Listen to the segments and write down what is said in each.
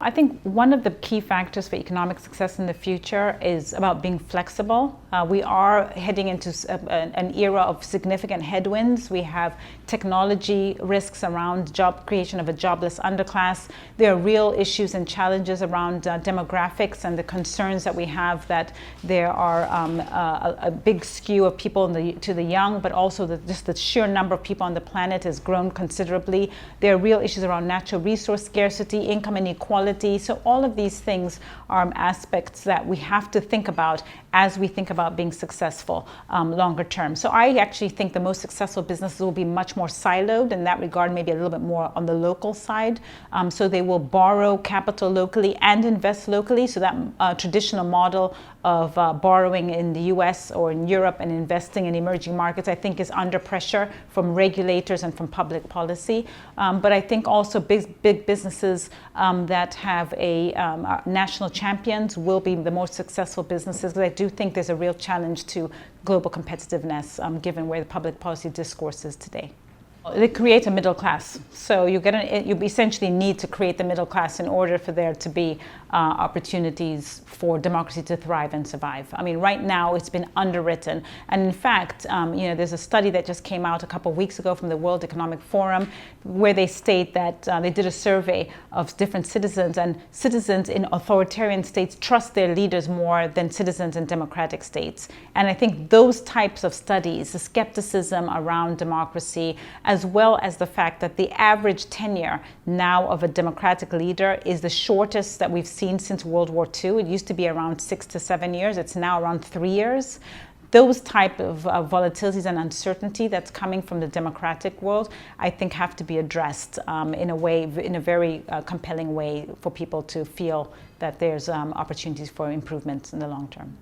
I think one of the key factors for economic success in the future is about being flexible. We are heading into an era of significant headwinds. We have technology risks around job creation of a jobless underclass. There are real issues and challenges around demographics and the concerns that we have that there are a big skew of people to the young, but also just the sheer number of people on the planet has grown considerably. There are real issues around natural resource scarcity, income inequality. So all of these things are aspects that we have to think about as we think about being successful longer term. So I actually think the most successful businesses will be much more siloed in that regard, maybe a little bit more on the local side. So they will borrow capital locally and invest locally. So that traditional model of borrowing in the US or in Europe and investing in emerging markets, I think is under pressure from regulators and from public policy. But I think also big businesses that have national champions will be the most successful businesses. I do think there's a real challenge to global competitiveness given where the public policy discourse is today. It creates a middle class. So you essentially need to create the middle class in order for there to be opportunities for democracy to thrive and survive. I mean, right now it's been underwritten. And in fact, there's a study that just came out a couple of weeks ago from the World Economic Forum where they state that they did a survey of different citizens, and citizens in authoritarian states trust their leaders more than citizens in democratic states. And I think those types of studies, the skepticism around democracy, as well as the fact that the average tenure now of a democratic leader is the shortest that we've seen since World War II. It used to be around 6 to 7 years. It's now around 3 years. Those type of volatilities and uncertainty that's coming from the democratic world, I think have to be addressed in a very compelling way for people to feel that there's opportunities for improvements in the long term.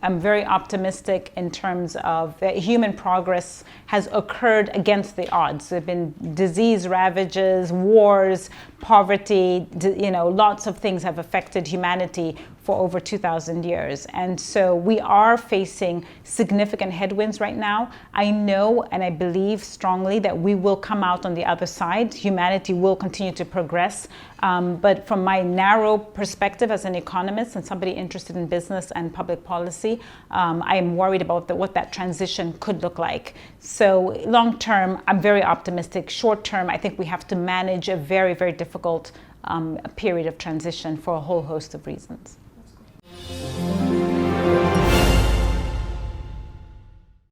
I'm very optimistic in terms of that human progress has occurred against the odds. There have been disease ravages, wars, poverty, lots of things have affected humanity for over 2,000 years. And so we are facing significant headwinds right now. I know and I believe strongly that we will come out on the other side. Humanity will continue to progress. But from my narrow perspective as an economist and somebody interested in business and public policy, I am worried about what that transition could look like. So long term, I'm very optimistic. Short term, I think we have to manage a very, very difficult period of transition for a whole host of reasons.